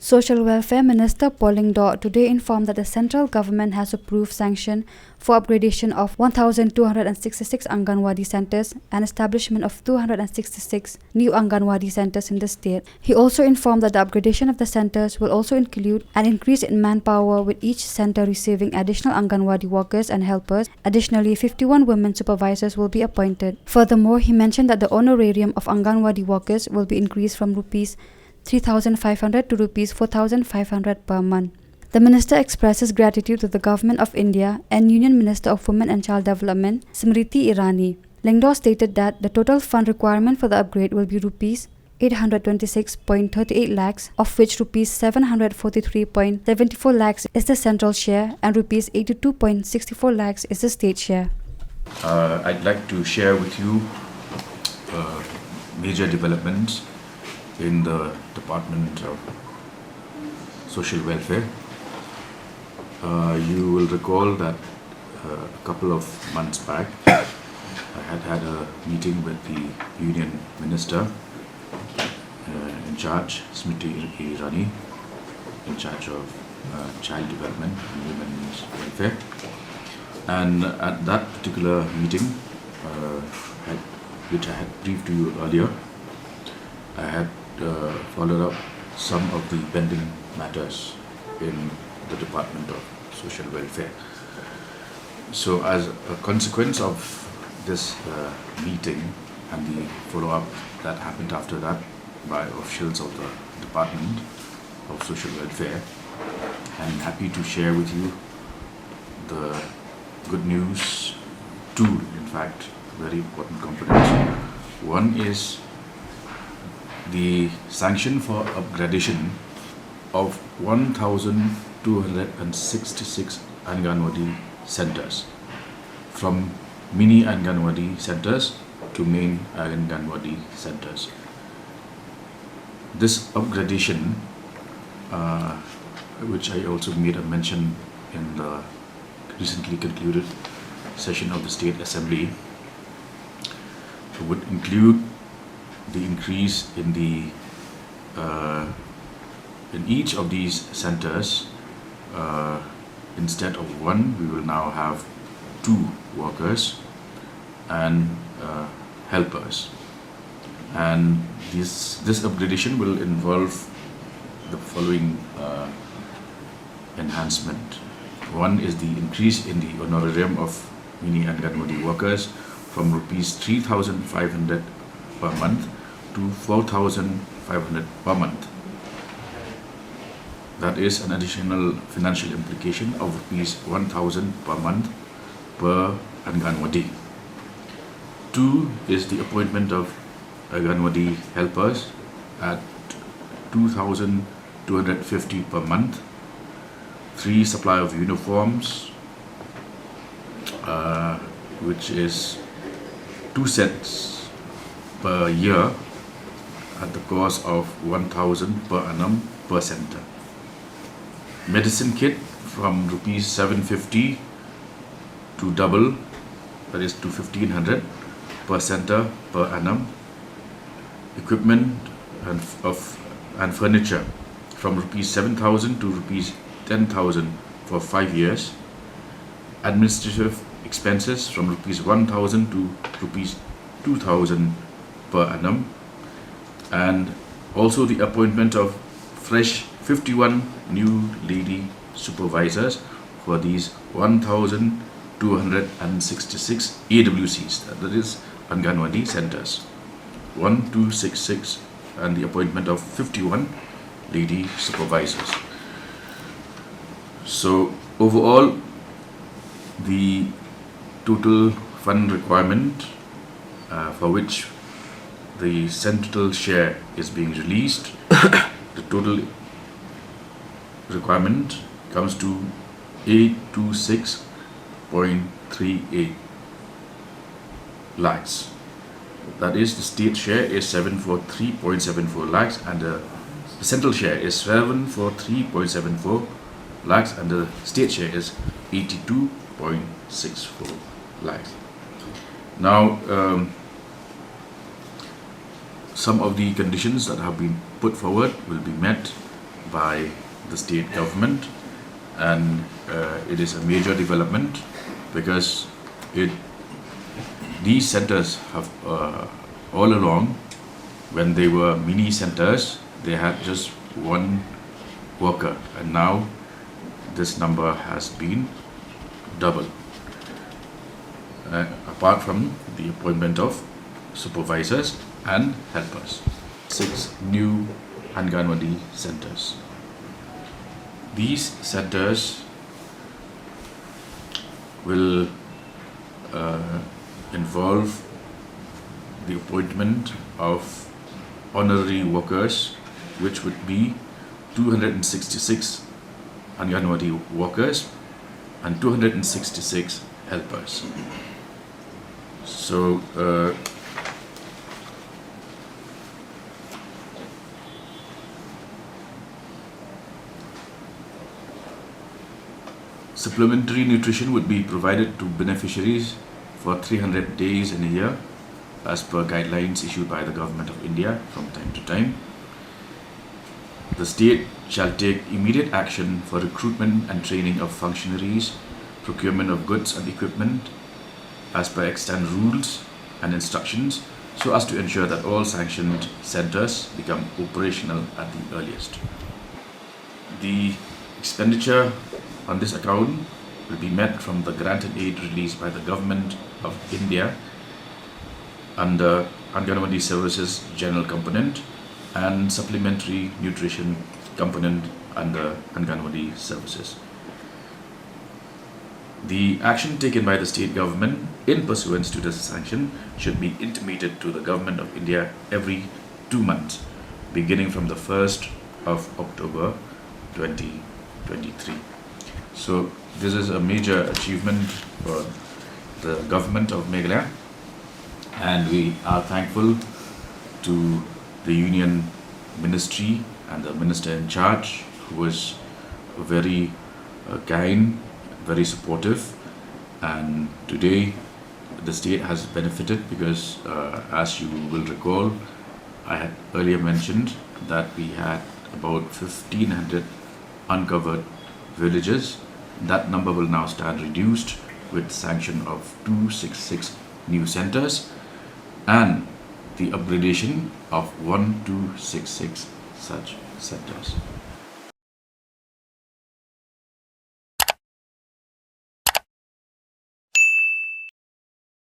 Social Welfare Minister Polling Daw today informed that the central government has approved sanction for upgradation of 1,266 Anganwadi centres and establishment of 266 new Anganwadi centres in the state. He also informed that the upgradation of the centres will also include an increase in manpower, with each centre receiving additional Anganwadi workers and helpers. Additionally, 51 women supervisors will be appointed. Furthermore, he mentioned that the honorarium of Anganwadi workers will be increased from Rs 3,500 to Rs 4,500 per month. The minister expresses gratitude to the Government of India and Union Minister of Women and Child Development, Smriti Irani. Lengdaw stated that the total fund requirement for the upgrade will be Rs 826.38 lakhs, of which Rs 743.74 lakhs is the central share and Rs 82.64 lakhs is the state share. I'd like to share with you major developments in the Department of Social Welfare. You will recall that a couple of months back I had a meeting with the Union Minister in charge, Smriti Irani, in charge of child development and women's welfare. And at that particular meeting, which I had briefed to you earlier, I had followed up some of the pending matters in the Department of Social Welfare. So as a consequence of this meeting and the follow-up that happened after that by officials of the Department of Social Welfare, I'm happy to share with you the good news, two in fact very important components. One is the sanction for upgradation of 1,266 Anganwadi centers from mini Anganwadi centers to main Anganwadi centers. This upgradation, which I also made a mention in the recently concluded session of the State Assembly, would include the increase in the in each of these centers. Instead of one, we will now have 2 workers and helpers, and this upgradation will involve the following enhancement. One is the increase in the honorarium of mini Anganwadi workers from Rs 3,500 per month to 4,500 per month. That is an additional financial implication of Rs 1,000 per month per Anganwadi. 2 is the appointment of Anganwadi helpers at 2,250 per month. 3, supply of uniforms, which is 2 sets per year at the cost of 1,000 per annum per center. Medicine kit from Rs 750 to double, that is to 1,500 per center per annum. Equipment and furniture from Rs 7,000 to Rs 10,000 for 5 years. Administrative expenses from Rs 1,000 to Rs 2,000 per annum, and also the appointment of fresh 51 new lady supervisors for these 1,266 AWCs, that is Anganwadi centers, 1,266, and the appointment of 51 lady supervisors. So overall, the total fund requirement for which the central share is being released, the total requirement comes to 826.38 lakhs. That is, the state share is 743.74 lakhs and the central share is 743.74 lakhs and the state share is 82.64 lakhs. Now, some of the conditions that have been put forward will be met by the state government, and it is a major development because these centers have all along, when they were mini centers, they had just one worker, and now this number has been doubled. Apart from the appointment of supervisors and helpers. 6 new Anganwadi centers. These centers will involve the appointment of honorary workers, which would be 266 Anganwadi workers and 266 helpers. So supplementary nutrition would be provided to beneficiaries for 300 days in a year, as per guidelines issued by the Government of India from time to time. The state shall take immediate action for recruitment and training of functionaries, procurement of goods and equipment, as per extant rules and instructions, so as to ensure that all sanctioned centers become operational at the earliest. The expenditure on this account will be met from the granted aid released by the Government of India under Anganwadi Services General Component and Supplementary Nutrition Component under Anganwadi Services. The action taken by the state government in pursuance to this sanction should be intimated to the Government of India every 2 months, beginning from the 1st of October 2023. So this is a major achievement for the government of Meghalaya, and we are thankful to the Union Ministry and the Minister in charge, who was very kind, very supportive, and today the state has benefited because as you will recall, I had earlier mentioned that we had about 1,500 uncovered villages. That number will now stand reduced with sanction of 266 new centers and the upgradation of 1266 such centers.